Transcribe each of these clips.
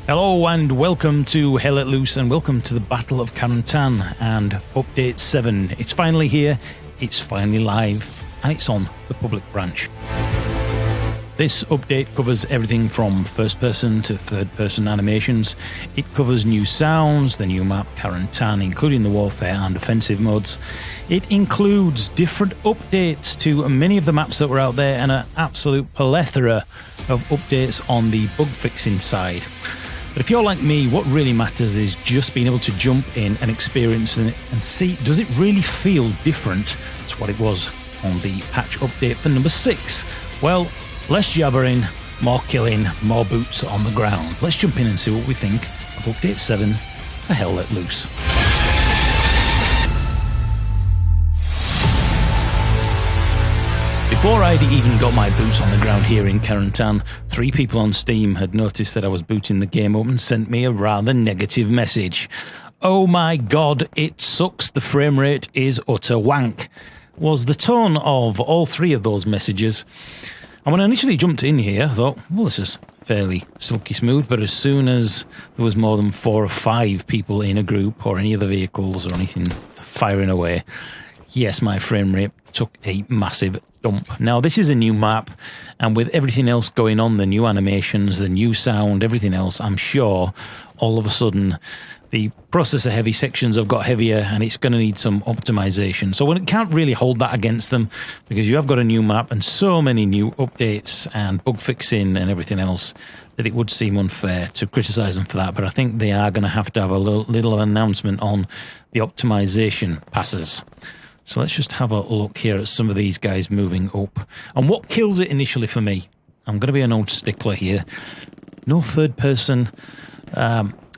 Hello and welcome to Hell Let Loose and welcome to the Battle of Carentan and Update 7. It's finally here, it's finally live, and it's on the public branch. This update covers everything from first-person to third-person animations. It covers new sounds, the new map Carentan, including the warfare and offensive modes. It includes different updates to many of the maps that were out there and an absolute plethora of updates on the bug fixing side. But if you're like me, what really matters is just being able to jump in and experience it and see, does it really feel different to what it was on the patch update for number 6? Well, less jabbering, more killing, more boots on the ground. Let's jump in and see what we think of Update 7 for Hell Let Loose. Before I'd even got my boots on the ground here in Carentan, 3 people on Steam had noticed that I was booting the game up and sent me a rather negative message. "Oh my god, it sucks, the frame rate is utter wank," was the tone of all 3 of those messages. And when I initially jumped in here, I thought, well, this is fairly silky smooth, but as soon as there was more than 4 or 5 people in a group or any other vehicles or anything firing away, yes, my frame rate took a massive dump. Now, this is a new map, and with everything else going on, the new animations, the new sound, everything else, I'm sure all of a sudden the processor-heavy sections have got heavier and it's going to need some optimization. So it can't really hold that against them because you have got a new map and so many new updates and bug fixing and everything else that it would seem unfair to criticize them for that. But I think they are going to have a little announcement on the optimization passes. So let's just have a look here at some of these guys moving up. And what kills it initially for me, I'm going to be an old stickler here, no third-person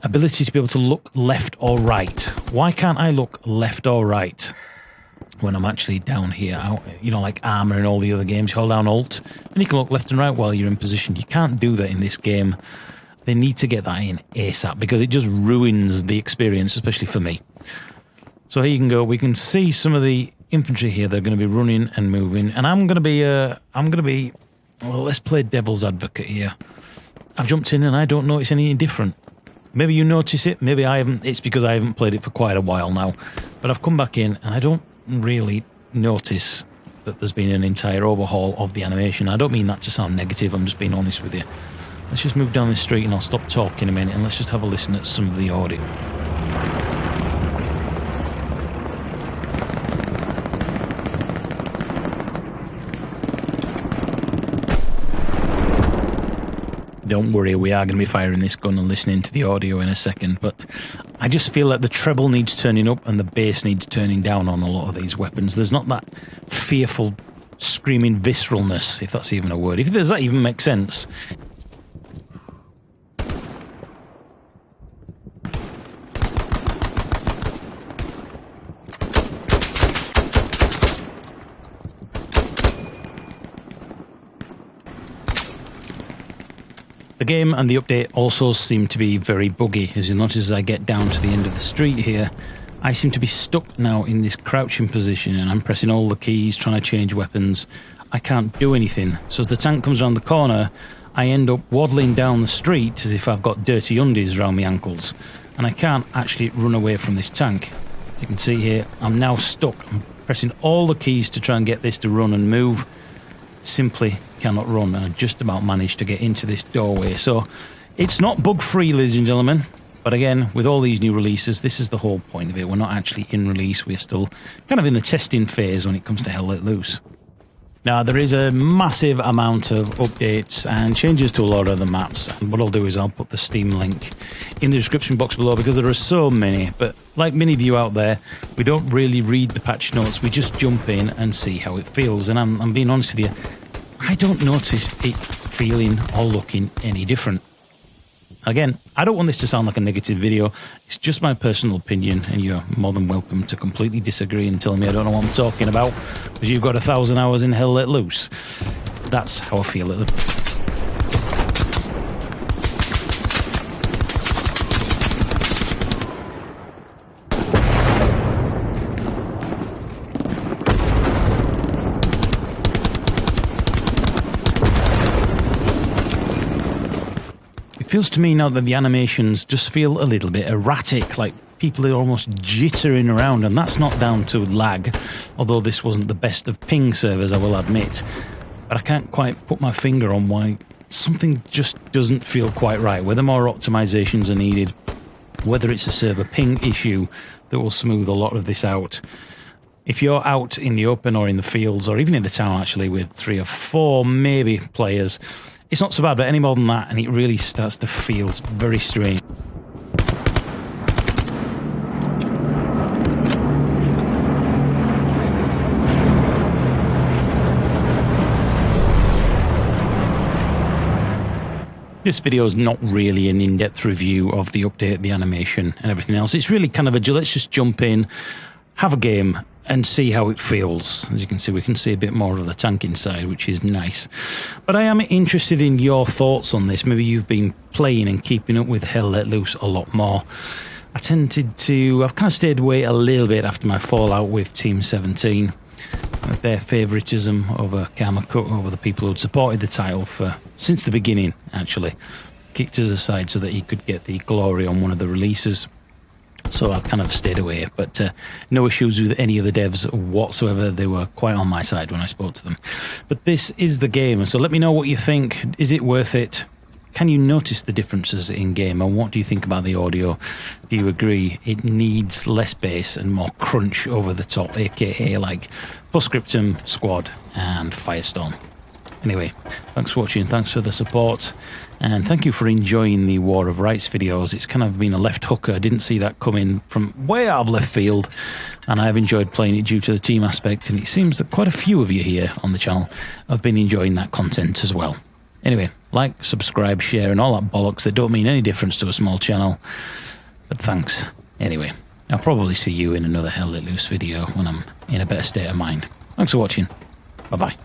ability to be able to look left or right. Why can't I look left or right when I'm actually down here? You know, like Armour and all the other games, you hold down Alt and you can look left and right while you're in position. You can't do that in this game. They need to get that in ASAP because it just ruins the experience, especially for me. So here you can go. We can see some of the infantry here. They're going to be running and moving, and I'm going to be. Well, let's play devil's advocate here. I've jumped in and I don't notice anything different. Maybe you notice it. Maybe I haven't. It's because I haven't played it for quite a while now. But I've come back in and I don't really notice that there's been an entire overhaul of the animation. I don't mean that to sound negative. I'm just being honest with you. Let's just move down the street and I'll stop talking a minute and let's just have a listen at some of the audio. Don't worry, we are going to be firing this gun and listening to the audio in a second, but I just feel like the treble needs turning up and the bass needs turning down on a lot of these weapons. There's not that fearful, screaming visceralness, if that's even a word. If does that even make sense? The game and the update also seem to be very buggy. As you'll notice, as I get down to the end of the street here, I seem to be stuck now in this crouching position and I'm pressing all the keys, trying to change weapons. I can't do anything. So as the tank comes around the corner, I end up waddling down the street as if I've got dirty undies around my ankles. And I can't actually run away from this tank. As you can see here, I'm now stuck. I'm pressing all the keys to try and get this to run and move. Simply cannot run, and I just about managed to get into this doorway. So it's not bug free, ladies and gentlemen, but again, with all these new releases, this is the whole point of it. We're not actually in release, we're still kind of in the testing phase when it comes to Hell Let Loose. Now, there is a massive amount of updates and changes to a lot of the maps, and what I'll do is I'll put the Steam link in the description box below because there are so many. But like many of you out there, we don't really read the patch notes, we just jump in and see how it feels. And I'm being honest with you, I don't notice it feeling or looking any different. Again, I don't want this to sound like a negative video. It's just my personal opinion, and you're more than welcome to completely disagree and tell me I don't know what I'm talking about because you've got 1,000 hours in Hell Let Loose. That's how I feel at the... feels to me now that the animations just feel a little bit erratic, like people are almost jittering around, and that's not down to lag, although this wasn't the best of ping servers, I will admit. But I can't quite put my finger on why something just doesn't feel quite right, whether more optimizations are needed, whether it's a server ping issue that will smooth a lot of this out. If you're out in the open or in the fields, or even in the town actually, with 3 or 4 maybe players, it's not so bad, but any more than that, and it really starts to feel very strange. This video is not really an in-depth review of the update, the animation and everything else. It's really kind of a let's just jump in, have a game and see how it feels. As you can see, we can see a bit more of the tank inside, which is nice. But I am interested in your thoughts on this. Maybe you've been playing and keeping up with Hell Let Loose a lot more. I've kind of stayed away a little bit after my fallout with Team 17. Their favouritism over Karma Cut, over the people who'd supported the title since the beginning, actually, kicked us aside so that he could get the glory on one of the releases. So I've kind of stayed away, but no issues with any of the devs whatsoever. They were quite on my side when I spoke to them. But this is the game, so let me know what you think. Is it worth it? Can you notice the differences in game, and what do you think about the audio? Do you agree it needs less bass and more crunch over the top, aka like Postscriptum, Squad and Firestorm? Anyway, thanks for watching, thanks for the support, and thank you for enjoying the War of Rights videos. It's kind of been a left hooker. I didn't see that coming from way out of left field, and I've enjoyed playing it due to the team aspect, and it seems that quite a few of you here on the channel have been enjoying that content as well. Anyway, like, subscribe, share and all that bollocks that don't mean any difference to a small channel, but thanks. Anyway, I'll probably see you in another Hell Let Loose video when I'm in a better state of mind. Thanks for watching. Bye bye.